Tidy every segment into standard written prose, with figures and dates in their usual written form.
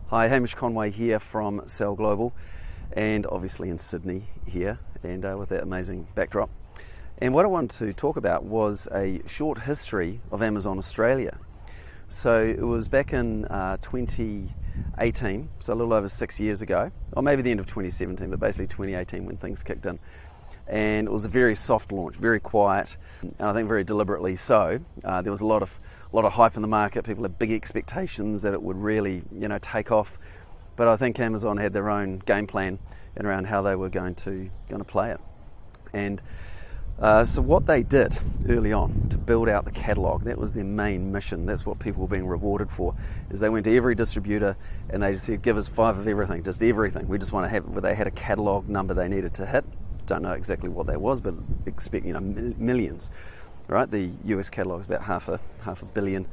Hi, Hamish Conway here from Sell Global, and obviously in Sydney here, and with that amazing backdrop. And what I wanted to talk about was a short history of Amazon Australia. So it was back in 2018, so a little over 6 years ago, or maybe the end of 2017, but basically 2018 when things kicked in. And it was a very soft launch, very quiet, and I think very deliberately so. There was a lot of hype in the market. People had big expectations that it would really, take off. But I think Amazon had their own game plan and around how they were going to play it. And so what they did early on to build out the catalogue, that was their main mission. That's what people were being rewarded for. Is they went to every distributor and they just said, "Give us 5 of everything, just everything. We just want to have." Where they had a catalogue number they needed to hit. Don't know exactly what that was, but expect millions. Right, the US catalogue is about half a billion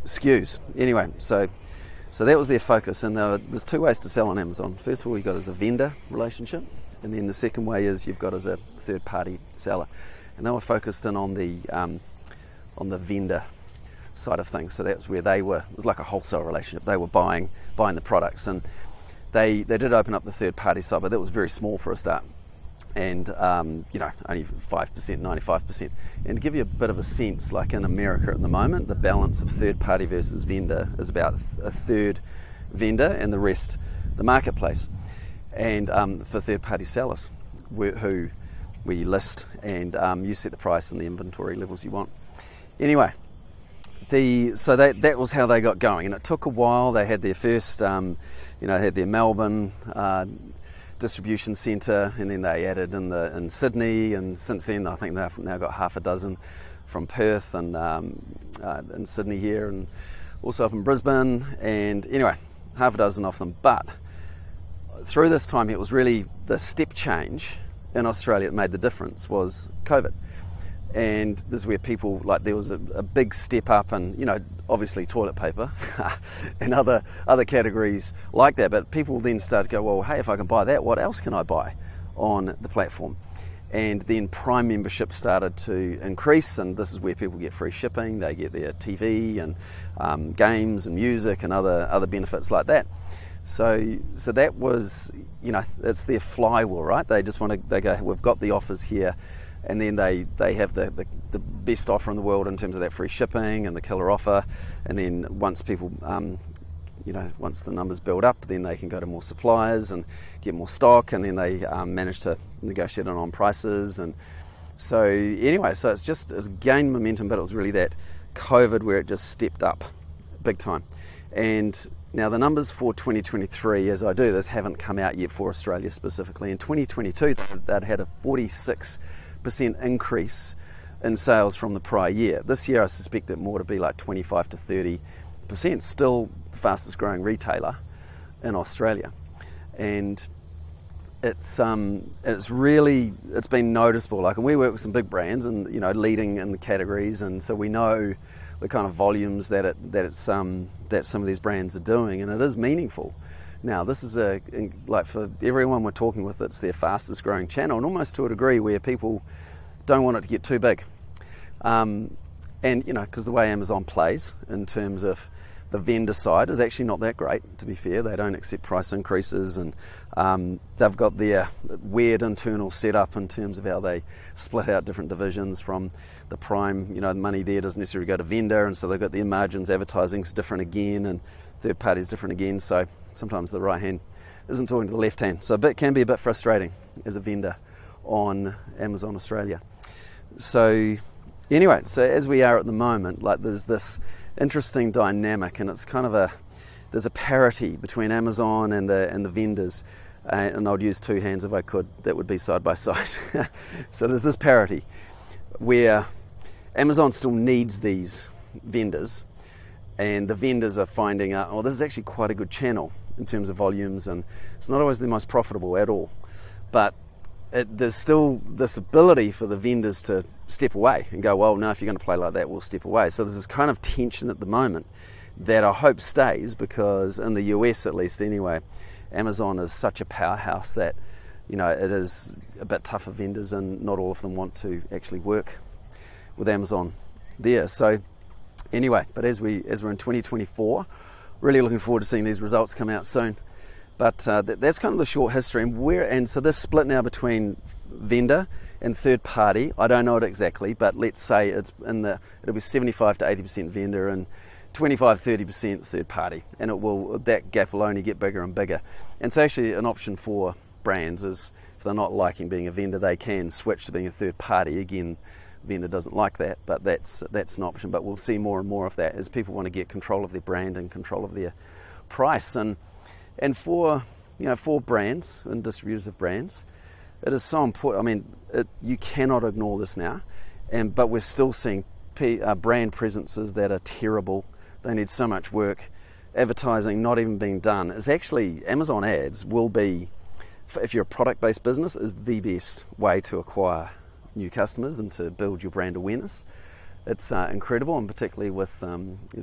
SKUs. Anyway, so that was their focus, and there's 2 ways to sell on Amazon. First of all, you've got as a vendor relationship, and then the second way is you've got as a third-party seller. And they were focused in on the vendor side of things. So that's where it was like a wholesale relationship. They were buying the products, and they did open up the third-party side, but that was very small for a start. And only 5%, 95%. And to give you a bit of a sense, like in America at the moment, the balance of third party versus vendor is about a third vendor and the rest the marketplace. And for third party sellers, who we list and you set the price and the inventory levels you want. Anyway, so that was how they got going, and it took a while. They had their first, had their Melbourne distribution centre, and then they added in Sydney, and since then I think they've now got half a dozen from Perth and in Sydney here, and also up in Brisbane, and anyway, half a dozen of them. But through this time, it was really the step change in Australia that made the difference was COVID. And this is where people, there was a big step up, and obviously toilet paper and other categories like that. But people then started to go, well, hey, if I can buy that, what else can I buy on the platform? And then Prime membership started to increase, and this is where people get free shipping. They get their TV and games and music and other benefits like that. So that was, it's their flywheel, right? They go, we've got the offers here. And then they have the best offer in the world in terms of that free shipping and the killer offer. And then once people, once the numbers build up, then they can go to more suppliers and get more stock. And then they manage to negotiate on prices. And so anyway, so it's gained momentum, but it was really that COVID where it just stepped up big time. And now the numbers for 2023, as I do this, haven't come out yet for Australia specifically. In 2022, they'd had a 46% increase in sales from the prior year. This year I suspect it more to be like 25 to 30%, still the fastest growing retailer in Australia. And it's been noticeable, and we work with some big brands and leading in the categories, and so we know the kind of volumes that some of these brands are doing, and it is meaningful. Now, this is for everyone we're talking with, it's their fastest growing channel, and almost to a degree where people don't want it to get too big. And, because the way Amazon plays in terms of the vendor side is actually not that great, to be fair. They don't accept price increases, and they've got their weird internal setup in terms of how they split out different divisions from the Prime. The money there doesn't necessarily go to vendor, and so they've got their margins, advertising's different again, and third party's different again. So sometimes the right hand isn't talking to the left hand. So it can be a bit frustrating as a vendor on Amazon Australia. So anyway, so as we are at the moment, there's this interesting dynamic, and it's kind of there's a parity between Amazon and the vendors, and I'd use 2 hands if I could, that would be side by side. So there's this parity where Amazon still needs these vendors, and the vendors are finding out, this is actually quite a good channel in terms of volumes, and it's not always the most profitable at all, but there's still this ability for the vendors to step away and go, well, no, if you're going to play like that, we'll step away. So there's this kind of tension at the moment that I hope stays, because in the US at least anyway, Amazon is such a powerhouse that it is a bit tough for vendors, and not all of them want to actually work with Amazon there. So anyway, but as we're in 2024, really looking forward to seeing these results come out soon. But that's kind of the short history. And so this split now between vendor and third party, I don't know it exactly, but let's say it'll be 75 to 80% vendor and 25-30% third party, and that gap will only get bigger and bigger. And so actually an option for brands is, if they're not liking being a vendor, they can switch to being a third party. Again, vendor doesn't like that, but that's an option. But we'll see more and more of that as people want to get control of their brand and control of their price. And for brands and distributors of brands, it is so important. I mean, you cannot ignore this now, but we're still seeing brand presences that are terrible. They need so much work. Advertising not even being done. Is actually, Amazon ads will be, if you're a product-based business, is the best way to acquire new customers and to build your brand awareness. It's incredible, and particularly with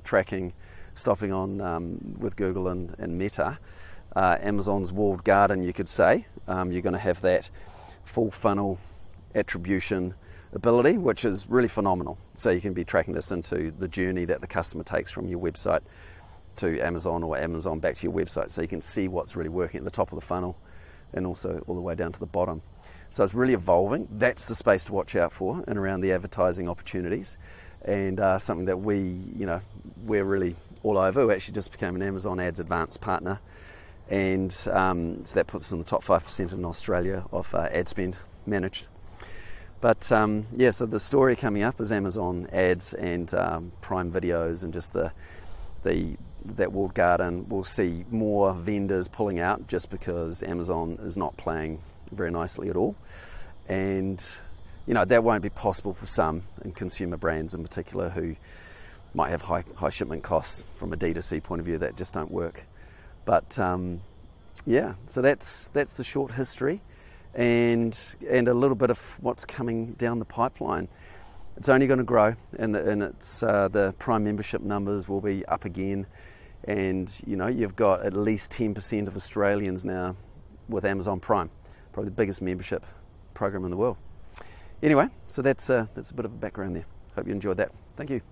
tracking, stopping on with Google and Meta, Amazon's walled garden, you could say. You're going to have that full funnel attribution ability, which is really phenomenal. So you can be tracking this into the journey that the customer takes from your website to Amazon, or Amazon back to your website, so you can see what's really working at the top of the funnel and also all the way down to the bottom. So it's really evolving. That's the space to watch out for and around the advertising opportunities, and something that we're really all over. We actually just became an Amazon Ads Advanced partner, and so that puts us in the top 5% in Australia of ad spend managed. But so the story coming up is Amazon Ads and Prime Videos, and just that walled garden. We'll see more vendors pulling out just because Amazon is not playing very nicely at all, and that won't be possible for some, and consumer brands in particular, who might have high shipment costs from a D2C point of view that just don't work. But so that's the short history. And a little bit of what's coming down the pipeline. It's only going to grow, and it's the Prime membership numbers will be up again, and you've got at least 10% of Australians now with Amazon Prime, probably the biggest membership program in the world. Anyway, so that's a bit of a background there. Hope you enjoyed that. Thank you.